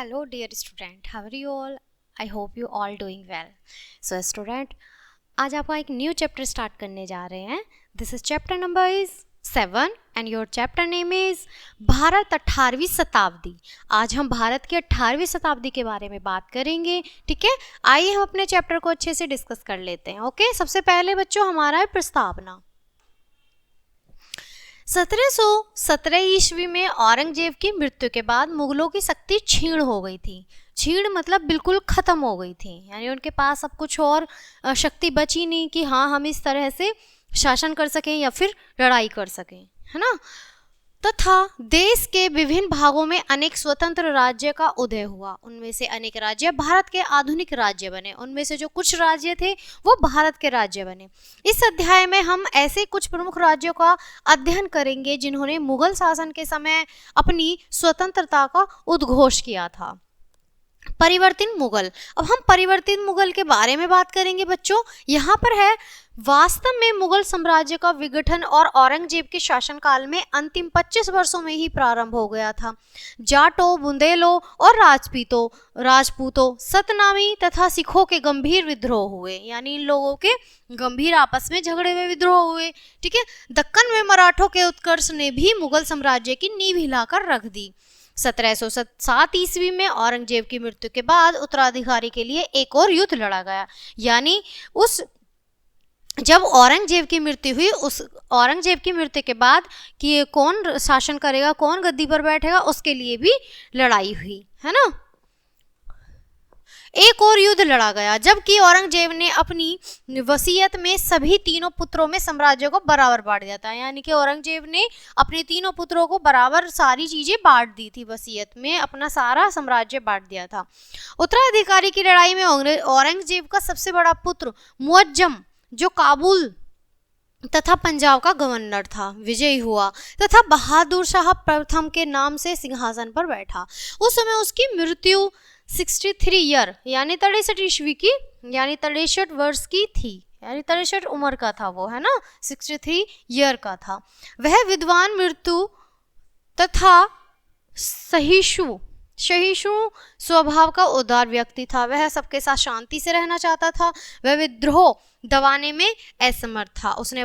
Hello dear student, how are you all? I hope you all doing well. So student, आज आपका एक new chapter start करने जा रहे हैं. This is chapter number is 7 and your chapter name is Bharat 18वीं शताब्दी. आज हम भारत की 18वीं शताब्दी के बारे में बात करेंगे. ठीक है, आइए हम अपने चैप्टर को अच्छे से डिस्कस कर लेते हैं. ओके, सबसे पहले बच्चों हमारा है प्रस्तावना. 1717 ईस्वी में औरंगजेब की मृत्यु के बाद मुगलों की शक्ति क्षीण हो गई थी. क्षीण मतलब बिल्कुल खत्म हो गई थी, यानी उनके पास अब कुछ और शक्ति बची नहीं कि हाँ हम इस तरह से शासन कर सकें या फिर लड़ाई कर सकें, है ना. तथा देश के विभिन्न भागों में अनेक स्वतंत्र राज्य का उदय हुआ. उनमें से अनेक राज्य भारत के आधुनिक राज्य बने. उनमें से जो कुछ राज्य थे वो भारत के राज्य बने. इस अध्याय में हम ऐसे कुछ प्रमुख राज्यों का अध्ययन करेंगे जिन्होंने मुगल शासन के समय अपनी स्वतंत्रता का उद्घोष किया था. परिवर्तित मुगल. अब हम परिवर्तित मुगल के बारे में बात करेंगे बच्चों. यहाँ पर है वास्तव में मुगल साम्राज्य का विघटन और औरंगजेब के शासनकाल में अंतिम 25 वर्षों में ही प्रारंभ हो गया था. जाटों, बुंदेलों और राजपूतों, सतनामी तथा सिखों के गंभीर विद्रोह हुए, यानी इन लोगों के गंभीर आपस में झगड़े हुए, विद्रोह हुए. ठीक है, दक्कन में मराठों के उत्कर्ष ने भी मुगल साम्राज्य की नींव हिलाकर रख दी. 1707 ईस्वी में औरंगजेब की मृत्यु के बाद उत्तराधिकारी के लिए एक और युद्ध लड़ा गया. यानी जब औरंगजेब की मृत्यु हुई, उस औरंगजेब की मृत्यु के बाद कि कौन शासन करेगा, कौन गद्दी पर बैठेगा, उसके लिए भी लड़ाई हुई, है ना. एक और युद्ध लड़ा गया जबकि औरंगजेब ने अपनी वसीयत में सभी तीनों पुत्रों में साम्राज्य को बराबर बांट दिया था. यानी कि औरंगजेब ने अपने तीनों पुत्रों को बराबर सारी चीजें बांट दी थी, वसीयत में अपना सारा साम्राज्य बांट दिया था. उत्तराधिकारी की लड़ाई में औरंगजेब का सबसे बड़ा पुत्र मुअज्जम, जो काबुल तथा पंजाब का गवर्नर था, विजयी हुआ तथा बहादुर शाह प्रथम के नाम से सिंहासन पर बैठा. उस समय उसकी मृत्यु 63 ईयर यानी 63 ईस्वी की, यानी 63 वर्ष की थी, यानी 63 उम्र का था वो, है ना. 63 ईयर का था. वह विद्वान, मृत्यु तथा सहिष्णु स्वभाव का उदार व्यक्ति था. वह सबके साथ शांति से रहना चाहता था. वह विद्रोह दबाने में असमर्थ था. उसने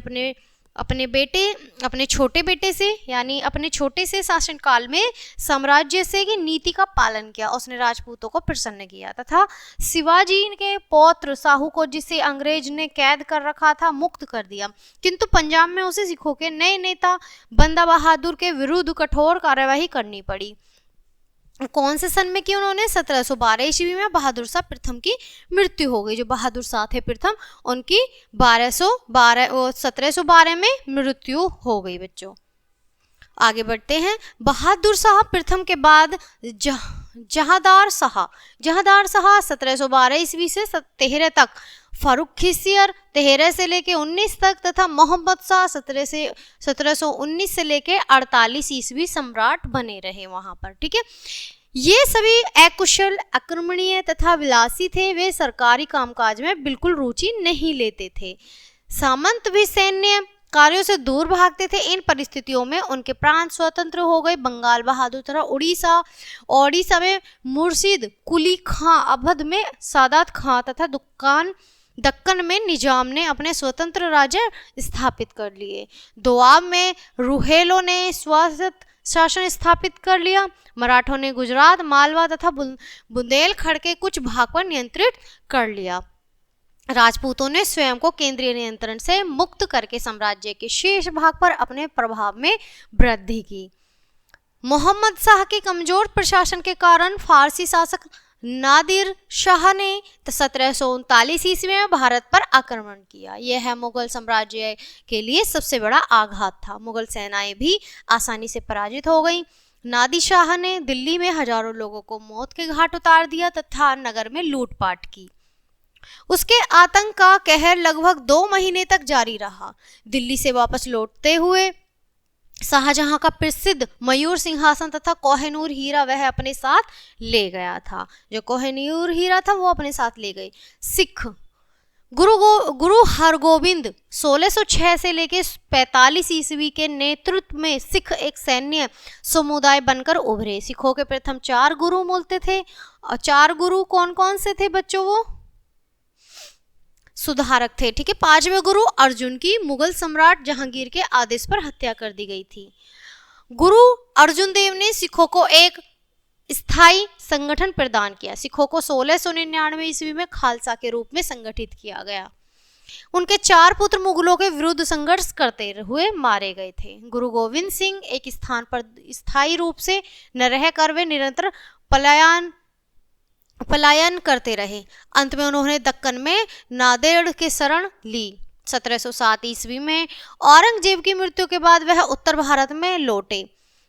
अपने छोटे बेटे से, यानी अपने छोटे से शासनकाल में साम्राज्य से की नीति का पालन किया. उसने राजपूतों को प्रसन्न किया तथा शिवाजी के पौत्र साहू को, जिसे अंग्रेज ने कैद कर रखा था, मुक्त कर दिया. किंतु पंजाब में उसे सिखों के नए नेता बंदा बहादुर के विरुद्ध कठोर कार्यवाही करनी पड़ी. कौन से सन में की उन्होंने? 1712 ईस्वी में बहादुर शाह प्रथम की मृत्यु हो गई. जो बहादुर शाह थे प्रथम, उनकी 1712 में मृत्यु हो गई. बच्चों आगे बढ़ते हैं. बहादुर शाह प्रथम के बाद जहांदार शाह 1712 ईस्वी से 13 तक, फारूक खिसियर 13 से लेके 19 तक तथा मोहम्मद शाह 1719 से लेके 48 ईस्वी सम्राट बने रहे वहां पर. ठीक है, ये सभी अकुशल, आक्रमणीय तथा विलासी थे. वे सरकारी कामकाज में बिल्कुल रुचि नहीं लेते थे. सामंत भी सैन्य कार्यों से दूर भागते थे. इन परिस्थितियों में उनके प्रांत स्वतंत्र हो गए. बंगाल बहादुर तथा ओडिशा में मुर्शिद कुली खां, अवध में सादात खां तथा दक्कन में निजाम ने अपने स्वतंत्र राज्य स्थापित कर लिए. दोआब में रुहेलों ने स्वायत्त शासन स्थापित कर लिया. मराठों ने गुजरात, मालवा तथा बुंदेलखंड के कुछ भाग पर नियंत्रित कर लिया. राजपूतों ने स्वयं को केंद्रीय नियंत्रण से मुक्त करके साम्राज्य के शेष भाग पर अपने प्रभाव में वृद्धि की. मोहम्मद शाह के कमजोर प्रशासन के कारण फारसी शासक नादिर शाह ने 1739 ईस्वी में भारत पर आक्रमण किया. यह मुगल साम्राज्य के लिए सबसे बड़ा आघात था. मुगल सेनाएं भी आसानी से पराजित हो गईं. नादिर शाह ने दिल्ली में हजारों लोगों को मौत के घाट उतार दिया तथा नगर में लूटपाट की. उसके आतंक का कहर लगभग 2 महीने तक जारी रहा. दिल्ली से वापस लौटते हुए शाहजहां का प्रसिद्ध मयूर सिंहासन तथा कोहिनूर हीरा वह अपने साथ ले गया था. जो कोहिनूर हीरा था वो अपने साथ ले गए. सिख गुरु हरगोबिंद 1606 से लेकर 45 ईस्वी के नेतृत्व में सिख एक सैन्य समुदाय बनकर उभरे। सिखों के प्रथम 4 गुरु मिलते थे। और 4 गुरु कौन कौन से थे बच्चों? वो सुधारक थे। ठीक है। 5वें गुरु अर्जुन की मुगल सम्राट जहांगीर के आदेश पर हत्या कर दी गई थी। गुरु अर्जुन देव ने सिखों को एक स्थायी संगठन प्रदान किया। सिखों को 1699 ईस्वी में खालसा के रूप में संगठित किया गया। उनके 4 पुत्र मुगलों के विरुद्ध संघर्ष करते हुए मारे गए थे। गुरु गोविंद सिंह एक स्थान पर स्थायी रूप से न रहकर वे निरंतर पलायन करते रहे। अंत में उन्होंने दक्कन में नांदेड़ के शरण ली। 1707 ईस्वी में औरंगजेब की मृत्यु के बाद वह उत्तर भारत में लौटे।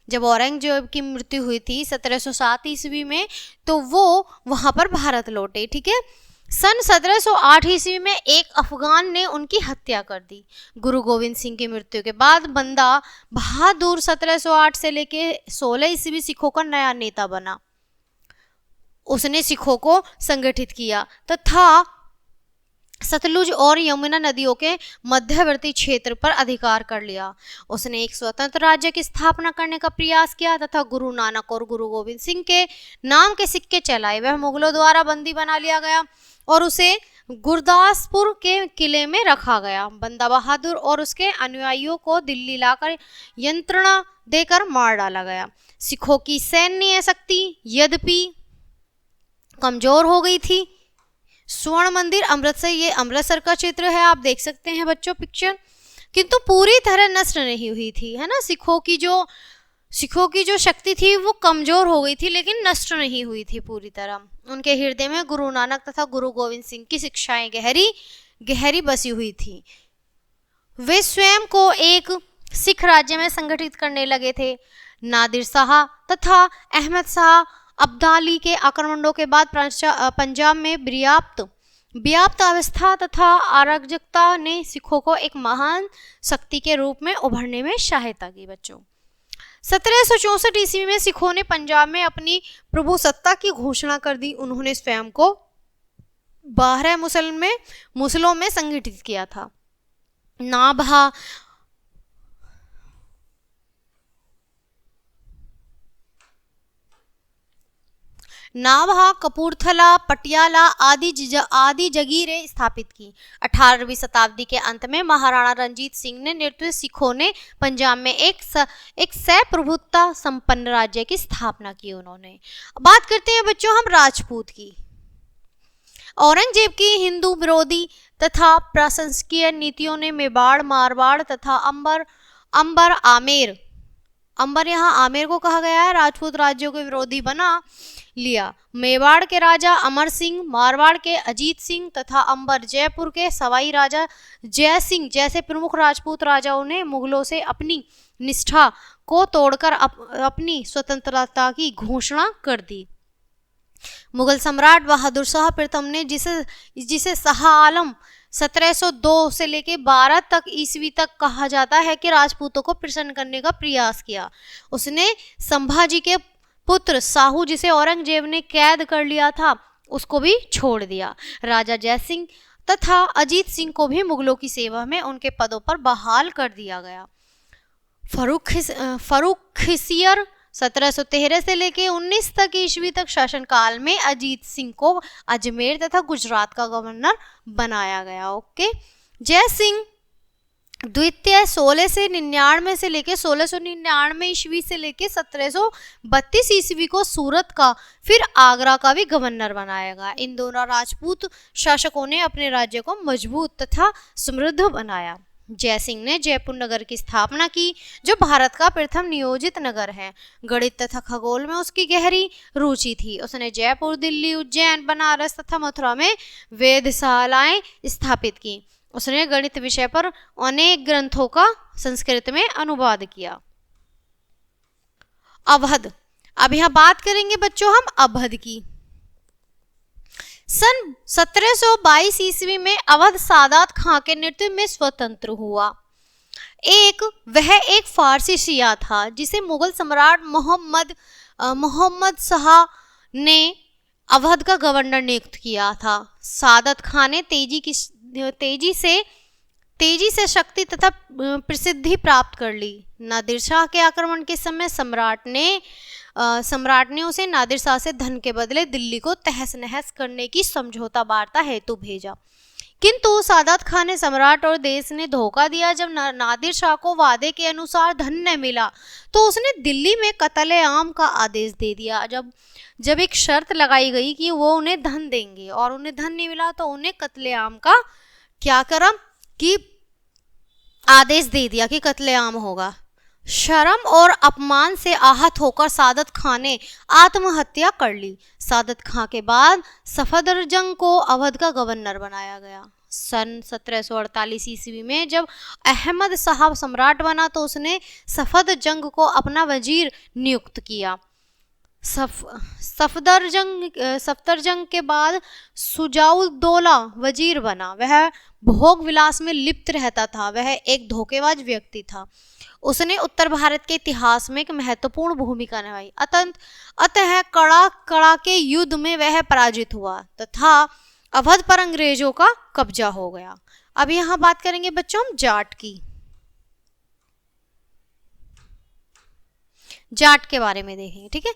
जब औरंगजेब की मृत्यु हुई थी 1707 ईस्वी में, तो वो वहां पर भारत लौटे। ठीक है। सन 1708 ईस्वी में एक अफगान ने उनकी हत्या कर दी। गुरु गोविंद सिंह की मृत्यु के बाद बंदा बहादुर 1708 से लेकर 16 ईस्वी सिखों का नया नेता बना। उसने सिखों को संगठित किया तथा सतलुज और यमुना नदियों के मध्यवर्ती क्षेत्र पर अधिकार कर लिया। उसने एक स्वतंत्र राज्य की स्थापना करने का प्रयास किया तथा गुरु नानक और गुरु गोविंद सिंह के नाम के सिक्के चलाए। वह मुगलों द्वारा बंदी बना लिया गया और उसे गुरदासपुर के किले में रखा गया। बंदा बहादुर और उसके अनुयायियों को दिल्ली लाकर यंत्रणा देकर मार डाला गया। सिखों की सैन्य शक्ति यद्यपि कमजोर हो गई थी। स्वर्ण मंदिर अमृतसर, ये अमृतसर का चित्र है, आप देख सकते हैं बच्चों पिक्चर, किंतु पूरी तरह नष्ट नहीं हुई थी, है ना। सिखों की जो शक्ति थी वो कमजोर हो गई थी लेकिन नष्ट नहीं हुई थी पूरी तरह। उनके हृदय में गुरु नानक तथा गुरु गोविंद सिंह की शिक्षाएं गहरी बसी हुई थी। वे स्वयं को एक सिख राज्य में संगठित करने लगे थे। नादिर शाह तथा अहमद शाह अब्दाली के आक्रमणों के बाद पंजाब में व्याप्त अवस्था तथा अराजकता ने सिखों को एक महान शक्ति के रूप में उभरने में सहायता की। बच्चों 1764 ईस्वी में सिखों ने पंजाब में अपनी प्रभुसत्ता की घोषणा कर दी। उन्होंने स्वयं को 12 मुसलों में संगठित किया था। नाभा, कपूरथला, पटियाला आदि जगीरें स्थापित की। 18वीं शताब्दी के अंत में महाराणा रंजीत सिंह ने नेतृत्व सिखों ने पंजाब में एक सप्रभुता संपन्न राज्य की स्थापना की। उन्होंने बात करते हैं बच्चों हम राजपूत की। औरंगजेब की हिंदू विरोधी तथा प्रशंसकीय नीतियों ने मेवाड़, मारवाड़ तथा अंबर यहाँ आमेर को कहा गया है, राजपूत राज्यों के विरोधी बना लिया। मेवाड़ के राजा अमर सिंह, मारवाड़ के अजीत सिंह तथा अंबर जयपुर के सवाई राजा जय सिंह जैसे प्रमुख राजपूत राजाओं ने मुगलों से अपनी निष्ठा को तोड़कर अपनी स्वतंत्रता की घोषणा कर दी। मुगल सम्राट बहादुर शाह प्रथम ने जिसे शाह आलम 1702 से लेकर 12 तक ईस्वी तक कहा जाता है कि राजपूतों को प्रसन्न करने का प्रयास किया। उसने संभाजी के पुत्र साहू, जिसे औरंगजेब ने कैद कर लिया था, उसको भी छोड़ दिया। राजा जयसिंह तथा अजीत सिंह को भी मुगलों की सेवा में उनके पदों पर बहाल कर दिया गया। फर्रुख खिसियर 1713 से लेकर 19 तक ईस्वी तक शासनकाल में अजीत सिंह को अजमेर तथा गुजरात का गवर्नर बनाया गया। ओके। जय सिंह द्वितीय 1699 से लेकर 1699 ईस्वी से लेकर 1732 ईस्वी को सूरत का फिर आगरा का भी गवर्नर बनाया गया। इन दोनों राजपूत शासकों ने अपने राज्य को मजबूत तथा समृद्ध बनाया। जय सिंह ने जयपुर नगर की स्थापना की, जो भारत का प्रथम नियोजित नगर है। गणित तथा खगोल में उसकी गहरी रुचि थी। उसने जयपुर, दिल्ली, उज्जैन, बनारस तथा मथुरा में वेधशालाएं स्थापित की। उसने गणित विषय पर अनेक ग्रंथों का संस्कृत में अनुवाद किया। अवध, अब यहां बात करेंगे बच्चों हम अवध की। सन 1722 ईस्वी में अवध सादात खां के नेतृत्व में स्वतंत्र हुआ। वह एक फारसी शिया था जिसे मुगल सम्राट मोहम्मद शाह ने अवध का गवर्नर नियुक्त किया था। सादात खां ने तेजी तेजी से शक्ति तथा प्रसिद्धि प्राप्त कर ली। नादिर शाह के आक्रमण के समय सम्राट ने उसे नादिर शाह से धन के बदले दिल्ली को तहस नहस करने की समझौता वार्ता हेतु भेजा, किंतु सादात खान ने सम्राट और देश ने धोखा दिया। जब नादिर शाह को वादे के अनुसार धन न मिला तो उसने दिल्ली में कत्ले-आम का आदेश दे दिया। जब एक शर्त लगाई गई कि वो उन्हें धन देंगे और उन्हें धन नहीं मिला तो उन्हें कत्ले-आम का क्या करा कि आदेश दे दिया कि कत्लेआम होगा। शर्म और अपमान से आहत होकर सादत खान ने आत्महत्या कर ली। सादत खान के बाद सफदरजंग को अवध का गवर्नर बनाया गया। सन 1748 ईस्वी में जब अहमद शाह सम्राट बना तो उसने सफदरजंग को अपना वजीर नियुक्त किया। सफदरजंग के बाद सुजाउद्दौला वजीर बना। वह भोग विलास में लिप्त रहता था। वह एक धोखेबाज व्यक्ति था। उसने उत्तर भारत के इतिहास में एक महत्वपूर्ण भूमिका निभाई। अतः कड़ा के युद्ध में वह पराजित हुआ तथा अवध पर अंग्रेजों का कब्जा हो गया। अब यहाँ बात करेंगे बच्चों हम जाट की। जाट के बारे में देखेंगे, ठीक है।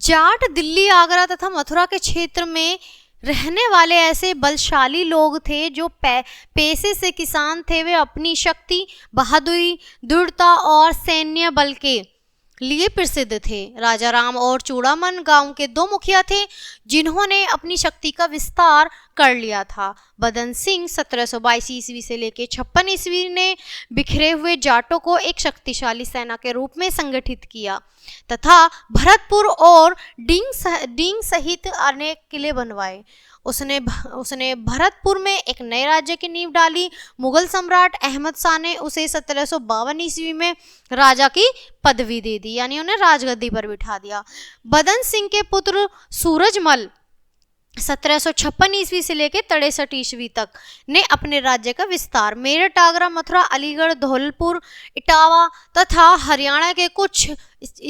जाट दिल्ली, आगरा तथा मथुरा के क्षेत्र में रहने वाले ऐसे बलशाली लोग थे जो पेशे से किसान थे। वे अपनी शक्ति, बहादुरी, दृढ़ता और सैन्य बल के लिए प्रसिद्ध थे। राजा राम और चूड़ामन गांव के दो मुखिया थे जिन्होंने अपनी शक्ति का विस्तार कर लिया था। बदन सिंह 1722 ईस्वी से लेकर 56 ईस्वी ने बिखरे हुए जाटों को एक शक्तिशाली सेना के रूप में संगठित किया तथा भरतपुर और डींग सहित अनेक किले बनवाए। उसने भरतपुर में एक नए राज्य की नींव डाली। मुगल सम्राट अहमद शाह ने उसे 1752 ईस्वी में राजा की पदवी दे दी, यानी उन्हें राजगद्दी पर बिठा दिया। बदन सिंह के पुत्र सूरजमल 1756 ईस्वी से लेकर 63 ईस्वी तक ने अपने राज्य का विस्तार मेरठ, आगरा, मथुरा, अलीगढ़, धौलपुर, इटावा तथा हरियाणा के कुछ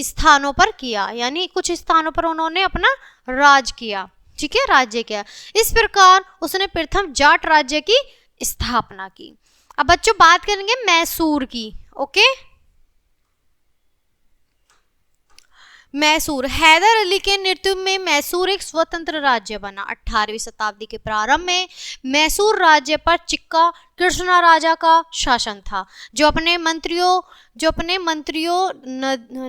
स्थानों पर किया, यानी कुछ स्थानों पर उन्होंने अपना राज किया, ठीक है, राज्य किया। इस प्रकार उसने प्रथम जाट राज्य की स्थापना की। अब बच्चों बात करेंगे मैसूर की। ओके, मैसूर। हैदर अली के नेतृत्व में मैसूर एक स्वतंत्र राज्य बना। 18वीं शताब्दी के प्रारंभ में मैसूर राज्य पर चिक्का कृष्णा राजा का शासन था, जो अपने मंत्रियों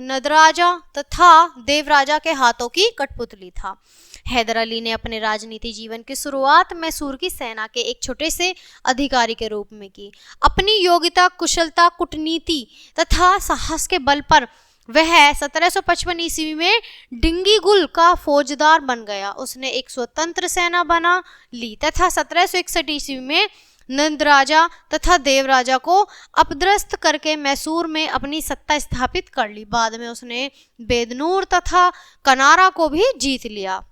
नदराजा तथा देवराजा के हाथों की कठपुतली था। हैदर अली ने अपने राजनीतिक जीवन की शुरुआत मैसूर की सेना के एक छोटे से अधिकारी के रूप में की। अपनी योग्यता, कुशलता, कूटनीति तथा साहस के बल पर वह 1755 ईस्वी में डिंगीगुल का फौजदार बन गया। उसने एक स्वतंत्र सेना बना ली तथा 1761 ईस्वी में नंदराजा तथा देवराजा को अपदस्थ करके मैसूर में अपनी सत्ता स्थापित कर ली। बाद में उसने बेदनूर तथा कनारा को भी जीत लिया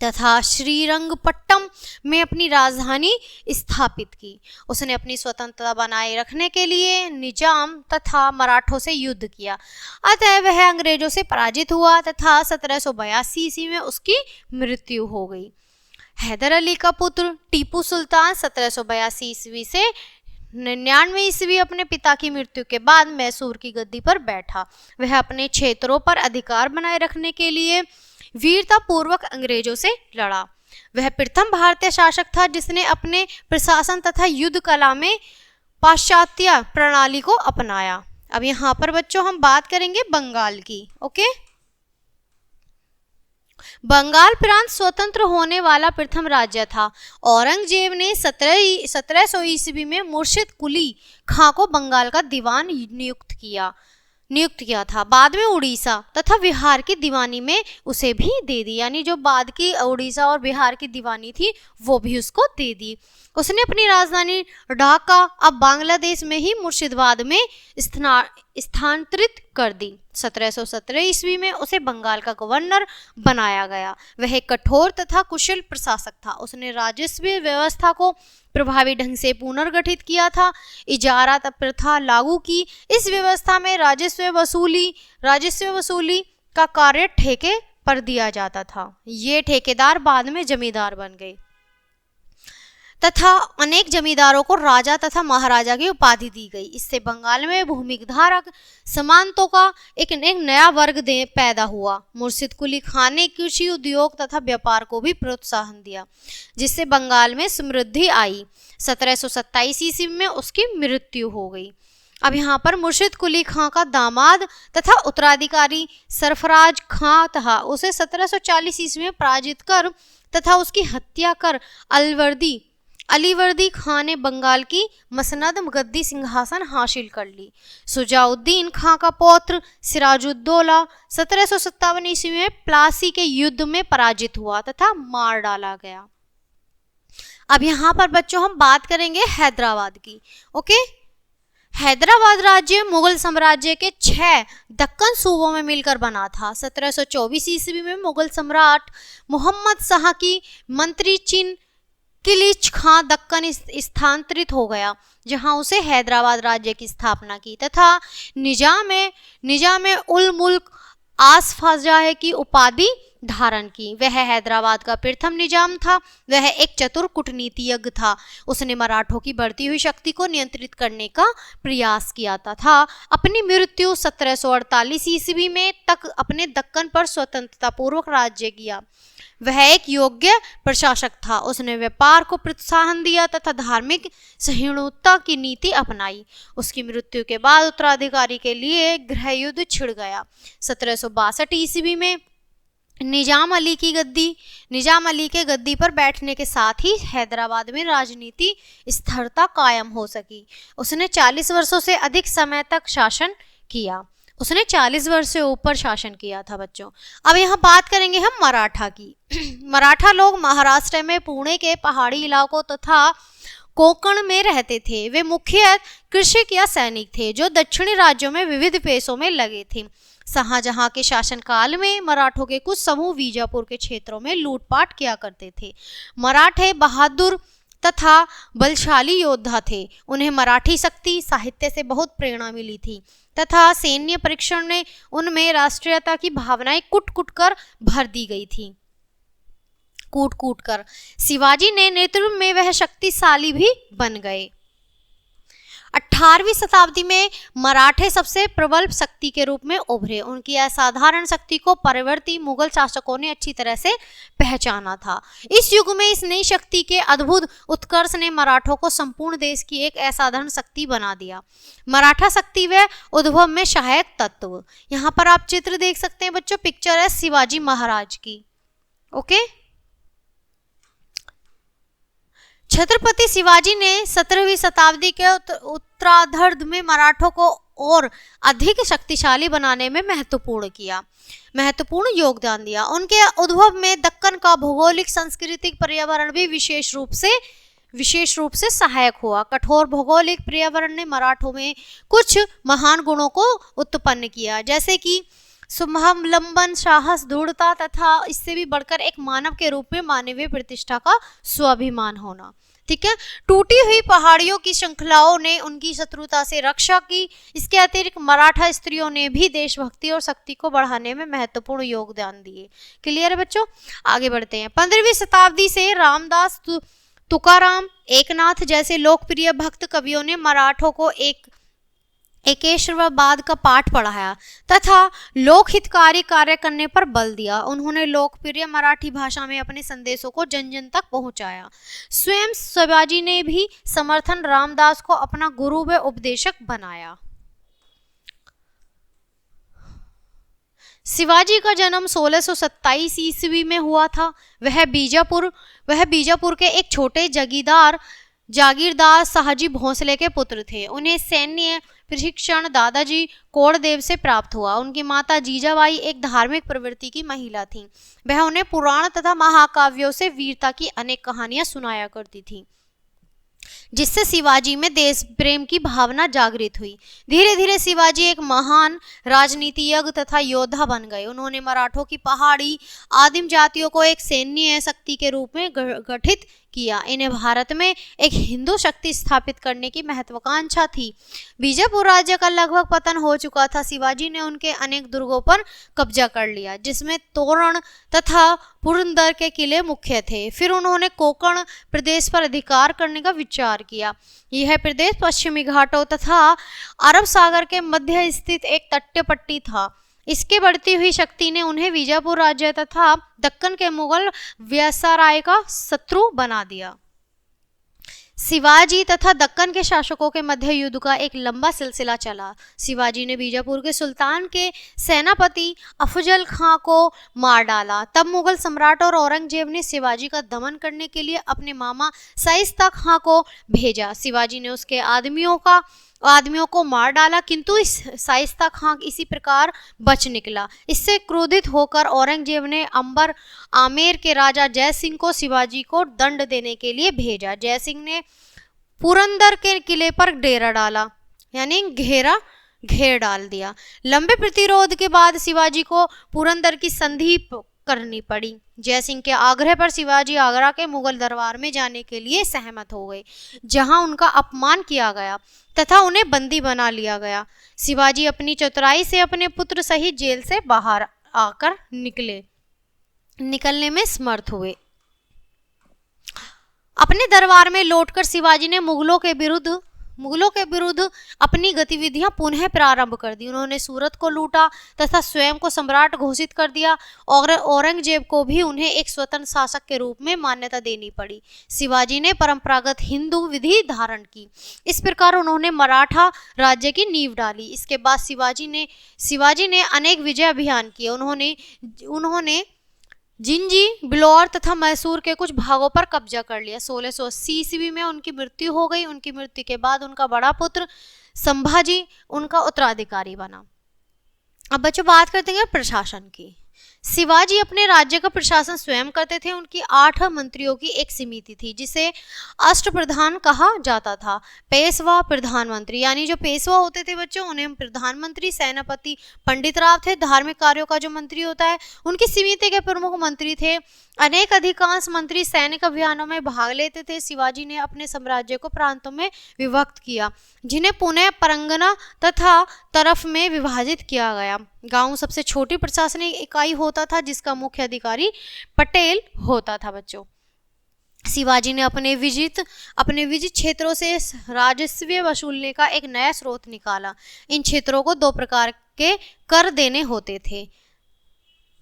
तथा श्रीरंगपट्टम में अपनी राजधानी स्थापित की। उसने अपनी स्वतंत्रता बनाए रखने के लिए निजाम तथा मराठों से युद्ध किया, अतः वह अंग्रेजों से पराजित हुआ तथा 1782 ईस्वी में उसकी मृत्यु हो गई। हैदर अली का पुत्र टीपू सुल्तान 1782 ईस्वी से 99 ईस्वी अपने पिता की मृत्यु के बाद मैसूर की गद्दी पर बैठा। वह अपने क्षेत्रों पर अधिकार बनाए रखने के लिए वीरता पूर्वक अंग्रेजों से लड़ा। वह प्रथम भारतीय शासक था जिसने अपने प्रशासन तथा युद्ध कला में पाश्चात्य प्रणाली को अपनाया। अब यहाँ पर बच्चों हम बात करेंगे बंगाल की। ओके, बंगाल प्रांत स्वतंत्र होने वाला प्रथम राज्य था। औरंगजेब ने 1700 ईस्वी में मुर्शिद कुली खां को बंगाल का दीवान नियुक्त किया था। बाद में उड़ीसा तथा बिहार की दीवानी में उसे भी दे दी, यानी जो बाद की उड़ीसा और बिहार की दीवानी थी वो भी उसको दे दी। उसने अपनी राजधानी ढाका अब बांग्लादेश में ही मुर्शिदाबाद में स्थानांतरित कर दी। 1717 ईस्वी में उसे बंगाल का गवर्नर बनाया गया। वह एक कठोर तथा कुशल प्रशासक था। उसने राजस्व व्यवस्था को प्रभावी ढंग से पुनर्गठित किया था, इजारा प्रथा लागू की। इस व्यवस्था में राजस्व वसूली का कार्य ठेके पर दिया जाता था। ये ठेकेदार बाद में जमींदार बन गए। तथा अनेक जमींदारों को राजा तथा महाराजा की उपाधि दी गई। इससे बंगाल में भूमिधारक समानतों का एक नया वर्ग पैदा हुआ। मुर्शिद कुली खान ने कृषि, उद्योग तथा व्यापार को भी प्रोत्साहन दिया, जिससे बंगाल में समृद्धि आई। 1727 ईस्वी में उसकी मृत्यु हो गई। अब यहाँ पर मुर्शिद कुली खां का दामाद तथा उत्तराधिकारी सरफराज खां था। उसे 1740 ईस्वी में पराजित कर तथा उसकी हत्या कर अलीवर्दी खां ने बंगाल की मसनद गद्दी सिंहासन हासिल कर ली। सुजाउद्दीन खां का पौत्र सिराजुद्दौला 1757 ईस्वी में प्लासी के युद्ध में पराजित हुआ तथा मार डाला गया। अब यहाँ पर बच्चों हम बात करेंगे हैदराबाद की। ओके, हैदराबाद राज्य मुगल साम्राज्य के 6 दक्कन सूबों में मिलकर बना था। 1724 ईस्वी में मुगल सम्राट मोहम्मद शाह की मंत्री किलिच खां दक्कन स्थानांतरित हो गया, जहां उसे हैदराबाद राज्य की स्थापना की तथा निजाम उल मुल्क आसफजाह की उपाधि धारण की। वह हैदराबाद का प्रथम निजाम था। वह एक चतुर कूटनीतिज्ञ था। उसने मराठों की बढ़ती हुई शक्ति को नियंत्रित करने का प्रयास किया था। अपनी मृत्यु 1748 ईस्वी में तक अपने दक्कन पर स्वतंत्रता पूर्वक राज्य किया। वह एक योग्य प्रशासक था। उसने व्यापार को प्रोत्साहन दिया तथा धार्मिक सहिष्णुता की नीति अपनाई। उसकी मृत्यु के बाद उत्तराधिकारी के लिए गृह युद्ध छिड़ गया। 1762 ईस्वी में निजाम अली के गद्दी पर बैठने के साथ ही हैदराबाद में राजनीति स्थिरता कायम हो सकी। उसने 40 वर्षों से अधिक समय तक शासन किया। उसने 40 वर्ष से ऊपर शासन किया था बच्चों। अब यहाँ बात करेंगे हम मराठा की। मराठा लोग महाराष्ट्र में पुणे के पहाड़ी इलाकों तथा कोंकण में रहते थे। वे मुख्य कृषक या सैनिक थे जो दक्षिणी राज्यों में विविध पेशों में लगे थे। शाहजहां के शासनकाल में मराठों के कुछ समूह बीजापुर के क्षेत्रों में लूटपाट किया करते थे। मराठे बहादुर तथा बलशाली योद्धा थे। उन्हें मराठी शक्ति साहित्य से बहुत प्रेरणा मिली थी तथा सैन्य परीक्षण ने उनमें राष्ट्रीयता की भावनाएं कूट कर भर दी गई थी। कूट कर शिवाजी ने नेतृत्व में वह शक्तिशाली भी बन गए। 18वीं शताब्दी में मराठे सबसे प्रबल शक्ति के रूप में उभरे। उनकी असाधारण शक्ति को परवर्ती मुगल शासकों ने अच्छी तरह से पहचाना था। इस युग में इस नई शक्ति के अद्भुत उत्कर्ष ने मराठों को संपूर्ण देश की एक असाधारण शक्ति बना दिया। मराठा शक्ति व उद्भव में सहायक तत्व, यहाँ पर आप चित्र देख सकते हैं बच्चों, पिक्चर है शिवाजी महाराज की। ओके, छत्रपति शिवाजी ने 17वीं शताब्दी के उत्तरार्ध में मराठों को और अधिक शक्तिशाली बनाने में महत्वपूर्ण योगदान दिया। उनके उद्भव में दक्कन का भौगोलिक सांस्कृतिक पर्यावरण भी विशेष रूप से सहायक हुआ। कठोर भौगोलिक पर्यावरण ने मराठों में कुछ महान गुणों को उत्पन्न किया, जैसे कि स्वावलंबन, साहस, दृढ़ता तथा इससे भी बढ़कर एक मानव के रूप में मानवीय प्रतिष्ठा का स्वाभिमान होना। ठीक है, टूटी हुई पहाड़ियों की श्रृंखलाओं ने उनकी शत्रुता से रक्षा की। इसके अतिरिक्त मराठा स्त्रियों ने भी देशभक्ति और शक्ति को बढ़ाने में महत्वपूर्ण योगदान दिए। क्लियर है बच्चों, आगे बढ़ते हैं। 15वीं शताब्दी से रामदास, तुकाराम, एकनाथ जैसे लोकप्रिय भक्त कवियों ने मराठों को एकेश्वरवाद का पाठ पढ़ाया तथा लोकहितकारी कार्य करने पर बल दिया। उन्होंने लोकप्रिय मराठी भाषा में अपने संदेशों को जन जन तक पहुंचाया। स्वयं शिवाजी ने भी समर्थन रामदास को अपना गुरु व उपदेशक बनाया। शिवाजी का जन्म 1627 ईस्वी में हुआ था। वह बीजापुर के एक छोटे जागीरदार शाहजी भोंसले के पुत्र थे। उन्हें सैन्य प्रशिक्षण दादाजी कोड़देव से प्राप्त हुआ। उनकी माता जीजाबाई एक धार्मिक प्रवृत्ति की महिला थीं। वह उन्हें पुराण तथा महाकाव्यों से वीरता की अनेक कहानियां सुनाया करती थी, जिससे शिवाजी में देश प्रेम की भावना जागृत हुई। धीरे धीरे शिवाजी एक महान राजनीतिज्ञ तथा योद्धा बन गए। उन्होंने मराठों की पहाड़ी आदिम जातियों को एक सैन्य शक्ति के रूप में गठित किया। इन्हें भारत में एक हिंदू शक्ति स्थापित करने की महत्वाकांक्षा थी। बीजापुर राज्य का लगभग पतन हो चुका था। शिवाजी ने उनके अनेक दुर्गों पर कब्जा कर लिया, जिसमें तोरण तथा पुरंदर के किले मुख्य थे। फिर उन्होंने कोंकण प्रदेश पर अधिकार करने का विचार किया। यह प्रदेश पश्चिमी घाटों तथा अरब सागर के मध्य स्थित एक तटीय पट्टी था। इसके बढ़ती हुई शक्ति ने उन्हें बीजापुर राज्य तथा दक्कन के मुगल वायसराय का शत्रु बना दिया। शिवाजी तथा दक्कन के शासकों के मध्य युद्ध का एक लंबा सिलसिला चला। शिवाजी ने बीजापुर के सुल्तान के सेनापति अफजल खां को मार डाला। तब मुगल सम्राट और औरंगजेब ने शिवाजी का दमन करने के लिए अपने मामा शाइस्ता खां को भेजा। शिवाजी ने उसके आदमियों को मार डाला, किंतु इस शाइस्ता खां इसी प्रकार बच निकला। इससे क्रोधित होकर औरंगजेब ने आमेर के राजा जय सिंह को शिवाजी को दंड देने के लिए भेजा। जय सिंह ने पुरंदर के किले पर डेरा डाला, यानी घेर डाल दिया। लंबे प्रतिरोध के बाद शिवाजी को पुरंदर की संधि करनी पड़ी। जय सिंह के आग्रह पर शिवाजी आगरा के मुगल दरबार में जाने के लिए सहमत हो गए, जहां उनका अपमान किया गया तथा उन्हें बंदी बना लिया गया। शिवाजी अपनी चतुराई से अपने पुत्र सहित जेल से बाहर आकर निकलने में समर्थ हुए। अपने दरबार में लौटकर शिवाजी ने मुगलों के विरुद्ध अपनी गतिविधियां पुनः प्रारंभ कर दी। उन्होंने सूरत को लूटा तथा स्वयं को सम्राट घोषित कर दिया और औरंगजेब को भी उन्हें एक स्वतंत्र शासक के रूप में मान्यता देनी पड़ी। शिवाजी ने परंपरागत हिंदू विधि धारण की। इस प्रकार उन्होंने मराठा राज्य की नींव डाली। इसके बाद शिवाजी ने अनेक विजय अभियान किए। उन्होंने जिंजी, बिलौर तथा मैसूर के कुछ भागों पर कब्जा कर लिया। 1680 ईस्वी में उनकी मृत्यु हो गई। उनकी मृत्यु के बाद उनका बड़ा पुत्र संभाजी उनका उत्तराधिकारी बना। अब बच्चों बात करते हैं प्रशासन की। शिवाजी अपने राज्य का प्रशासन स्वयं करते थे। उनकी 8 मंत्रियों की एक समिति थी जिसे अष्टप्रधान कहा जाता था। पेशवा, प्रधानमंत्री, यानी जो पेशवा होते थे बच्चों उन्हें प्रधानमंत्री, सेनापति पंडित राव थे। धार्मिक कार्यों का जो मंत्री होता है उनकी समिति के प्रमुख मंत्री थे। अधिकांश मंत्री सैनिक अभियानों में भाग लेते थे। शिवाजी ने अपने साम्राज्य को प्रांतों में विभक्त किया, जिन्हें पुनः परगना तथा तरफ में विभाजित किया गया। गांव सबसे छोटी प्रशासनिक इकाई होता था जिसका मुख्य अधिकारी पटेल होता था। बच्चों शिवाजी ने अपने विजित क्षेत्रों से राजस्व वसूलने का एक नया स्रोत निकाला। इन क्षेत्रों को 2 प्रकार के कर देने होते थे।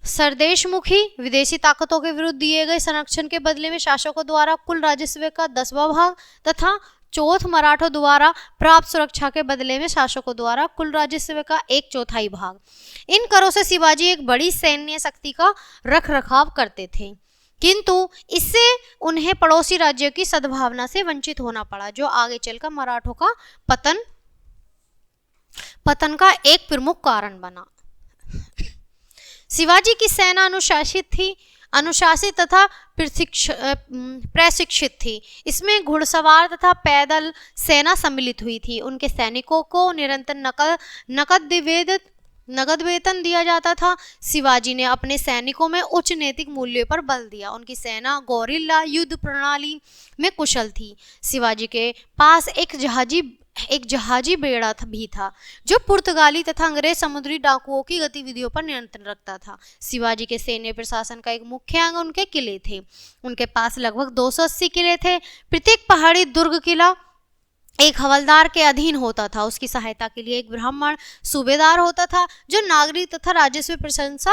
सरदेशमुखी, विदेशी ताकतों के विरुद्ध दिए गए संरक्षण के बदले में शासकों द्वारा कुल राजस्व का 10वां भाग तथा चौथ मराठों द्वारा प्राप्त सुरक्षा के बदले में शासकों द्वारा कुल राजस्व का 1/4 भाग। इन करों से शिवाजी एक बड़ी सैन्य शक्ति का रखरखाव करते थे, किंतु इससे उन्हें पड़ोसी राज्यों की सद्भावना से वंचित होना पड़ा, जो आगे चलकर मराठों का पतन का एक प्रमुख कारण बना। शिवाजी की सेना अनुशासित तथा प्रशिक्षित थी। इसमें घुड़सवार तथा पैदल सेना सम्मिलित हुई थी। उनके सैनिकों को निरंतर नगद वेतन दिया जाता था। शिवाजी ने अपने सैनिकों में उच्च नैतिक मूल्यों पर बल दिया। उनकी सेना गोरिल्ला युद्ध प्रणाली में कुशल थी। शिवाजी के पास एक जहाजी बेड़ा भी था जो पुर्तगाली तथा अंग्रेज समुद्री डाकुओं की गतिविधियों पर नियंत्रण रखता था। शिवाजी के सैन्य प्रशासन का एक मुख्य अंग उनके किले थे। उनके पास लगभग 280 किले थे। प्रत्येक पहाड़ी दुर्ग किला एक हवलदार के अधीन होता था। उसकी सहायता के लिए एक ब्राह्मण सूबेदार होता था जो नागरिक तथा राजस्व प्रशासन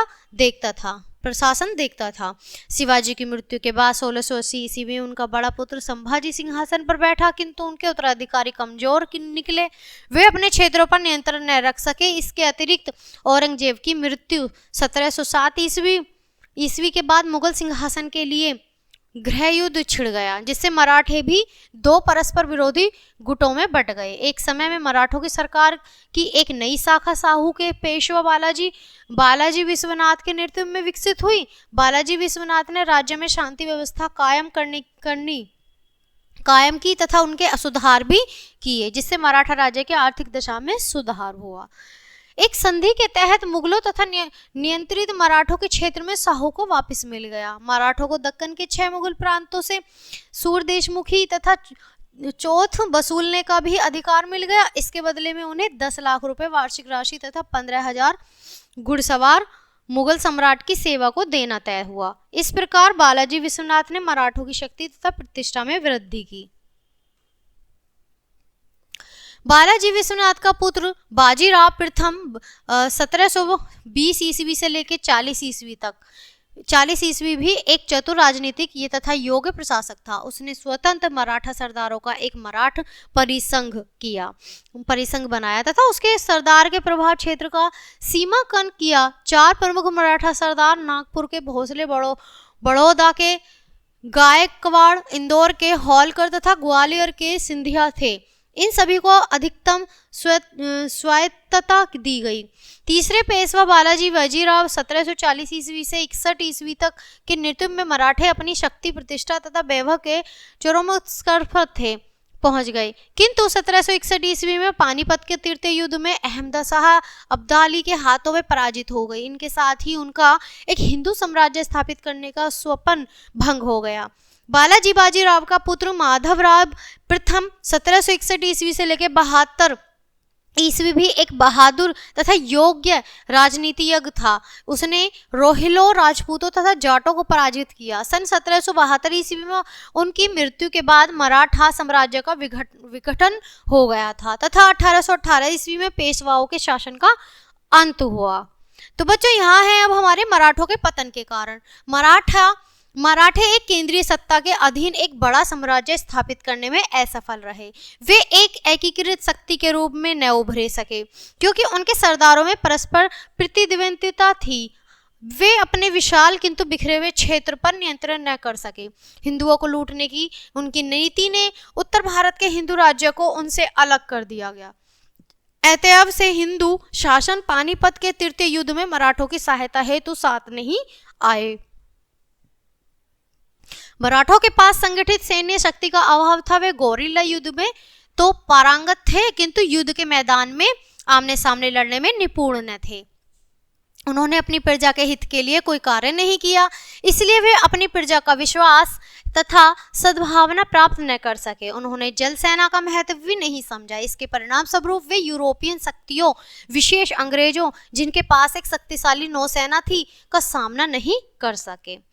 देखता था। शिवाजी की मृत्यु के बाद 1680 ईस्वी में उनका बड़ा पुत्र संभाजी सिंहासन पर बैठा, किंतु उनके उत्तराधिकारी कमजोर निकले। वे अपने क्षेत्रों पर नियंत्रण न रख सके। इसके अतिरिक्त औरंगजेब की मृत्यु 1707 ईस्वी के बाद मुगल सिंहासन के लिए गृह युद्ध छिड़ गया, जिससे मराठे भी 2 परस्पर विरोधी गुटों में बट गए। एक समय में मराठों की सरकार की एक नई शाखा साहू के पेशवा बालाजी विश्वनाथ के नेतृत्व में विकसित हुई। बालाजी विश्वनाथ ने राज्य में शांति व्यवस्था कायम की तथा उनके सुधार भी किए, जिससे मराठा राज्य के आर्थिक दशा में सुधार हुआ। एक संधि के तहत मुगलों तथा नियंत्रित मराठों के क्षेत्र में शाहू को वापस मिल गया। मराठों को दक्कन के 6 मुगल प्रांतों से सूरदेशमुखी तथा चौथ वसूलने का भी अधिकार मिल गया। इसके बदले में उन्हें 10 लाख रुपए वार्षिक राशि तथा 15,000 घुड़सवार मुगल सम्राट की सेवा को देना तय हुआ। इस प्रकार बालाजी विश्वनाथ ने मराठों की शक्ति तथा प्रतिष्ठा में वृद्धि की। बालाजी विश्वनाथ का पुत्र बाजीराव प्रथम 1720 ईस्वी से लेकर 40 ईस्वी तक, 40 ईस्वी भी एक चतुर राजनीतिक ये तथा योग्य प्रशासक था। उसने स्वतंत्र मराठा सरदारों का एक मराठ परिसंघ बनाया तथा उसके सरदार के प्रभाव क्षेत्र का सीमांकन किया। 4 प्रमुख मराठा सरदार नागपुर के भोसले, बड़ौदा के गायकवाड़, इंदौर के होलकर तथा ग्वालियर के सिंधिया थे। इन सभी को अधिकतम स्वायत्तता दी गई। तीसरे पेशवा बालाजी बाजीराव 1740 ईस्वी से 61 ईस्वी तक के नेतृत्व में मराठे अपनी शक्ति, प्रतिष्ठा तथा वैभव के चरमोत्कर्ष पर पहुंच गए, किंतु 1761 ईस्वी में पानीपत के तृतीय युद्ध में अहमद शाह अब्दाली के हाथों में पराजित हो गई। इनके साथ ही उनका एक हिंदू साम्राज्य स्थापित करने का स्वप्न भंग हो गया। बालाजी बाजीराव का पुत्र माधवराव प्रथम 1761 ईस्वी से लेकर 72 ईस्वी भी एक बहादुर तथा योग्य राजनीतिज्ञ था। उसने रोहिलों, राजपूतों तथा जाटों को पराजित किया। सन 1772 ईस्वी में उनकी मृत्यु के बाद मराठा साम्राज्य का विघटन हो गया था तथा 1818 ईस्वी में पेशवाओं के शासन का अंत हुआ। तो बच्चों, यहाँ है अब हमारे मराठों के पतन के कारण। मराठे एक केंद्रीय सत्ता के अधीन एक बड़ा साम्राज्य स्थापित करने में असफल रहे। वे एक एकीकृत शक्ति के रूप में न उभरे सके क्योंकि उनके सरदारों में परस्पर प्रतिद्वंद्विता थी। वे अपने विशाल किंतु बिखरे हुए क्षेत्र पर नियंत्रण न कर सके। हिंदुओं को लूटने की उनकी नीति ने उत्तर भारत के हिंदू राज्यों को उनसे अलग कर दिया गया। अतएव से हिंदू शासन पानीपत के तृतीय युद्ध में मराठों की सहायता हेतु साथ नहीं आए। मराठों के पास संगठित सैन्य शक्ति का अभाव था। वे गोरिल्ला युद्ध में तो पारंगत थे किंतु युद्ध के मैदान में आमने सामने लड़ने में निपुण न थे। उन्होंने अपनी प्रजा के हित के लिए कोई कार्य नहीं किया, इसलिए वे अपनी प्रजा का विश्वास तथा सद्भावना प्राप्त न कर सके। उन्होंने जल सेना का महत्व भी नहीं समझा। इसके परिणाम स्वरूप वे यूरोपियन शक्तियों, विशेष अंग्रेजों जिनके पास एक शक्तिशाली नौसेना थी, का सामना नहीं कर सके।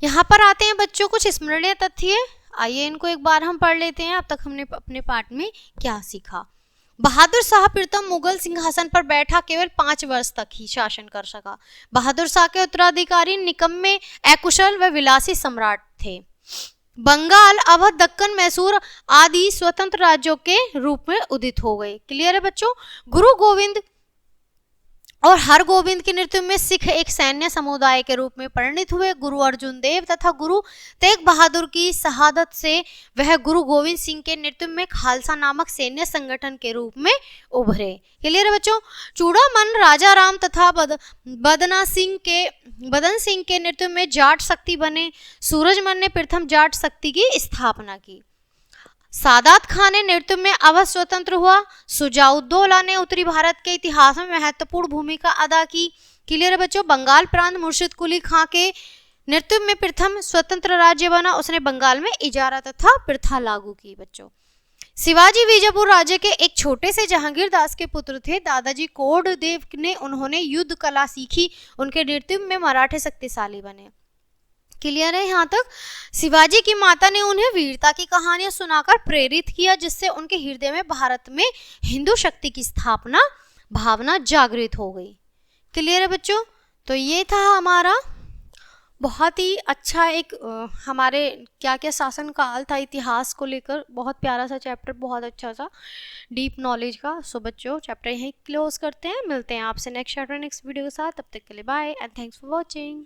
यहाँ पर आते हैं बच्चों कुछ स्मरणीय तथ्य। आइए इनको एक बार हम पढ़ लेते हैं। अब तक हमने अपने पाठ में क्या सीखा। बहादुर शाह प्रथम मुगल सिंहासन पर बैठा केवल 5 वर्ष तक ही शासन कर सका। बहादुर शाह के उत्तराधिकारी निकम्मे, अकुशल व विलासी सम्राट थे। बंगाल, अवध, दक्कन, मैसूर आदि स्वतंत्र राज्यों के रूप में उदित हो गए। क्लियर है बच्चों। गुरु गोविंद और हरगोविंद के नेतृत्व में सिख एक सैन्य समुदाय के रूप में परिणित हुए। गुरु अर्जुन देव तथा गुरु तेग बहादुर की शहादत से वह गुरु गोविंद सिंह के नेतृत्व में खालसा नामक सैन्य संगठन के रूप में उभरे। क्लियर है बच्चों। चूड़ामन, राजा राम तथा बदन सिंह के नेतृत्व में जाट शक्ति बने। सूरजमल ने प्रथम जाट शक्ति की स्थापना की। सादात खान ने नेतृत्व में अवध स्वतंत्र हुआ। सुजाउद्दौला ने उत्तरी भारत के इतिहास में महत्वपूर्ण भूमिका अदा की। क्लियर है बच्चों। बंगाल प्रांत मुर्शिद कुली खां के नेतृत्व में प्रथम स्वतंत्र राज्य बना। उसने बंगाल में इजारा तथा प्रथा लागू की। बच्चों, शिवाजी विजयपुर राज्य के एक छोटे से जहांगीर दास के पुत्र थे। दादाजी कोडदेव ने उन्होंने युद्ध कला सीखी। उनके नेतृत्व में मराठे शक्तिशाली बने। क्लियर है यहाँ तक। शिवाजी की माता ने उन्हें वीरता की कहानियां सुनाकर प्रेरित किया, जिससे उनके हृदय में भारत में हिंदू शक्ति की स्थापना भावना जागृत हो गई। क्लियर है बच्चों। तो ये था हमारा बहुत ही अच्छा एक हमारे क्या क्या शासन काल था इतिहास को लेकर। बहुत प्यारा सा चैप्टर, बहुत अच्छा सा डीप नॉलेज का। सो बच्चों, चैप्टर यहीं क्लोज करते हैं। मिलते हैं आपसे नेक्स्ट चैप्टर नेक्स्ट वीडियो के साथ। तब तक के लिए bye and thanks for watching.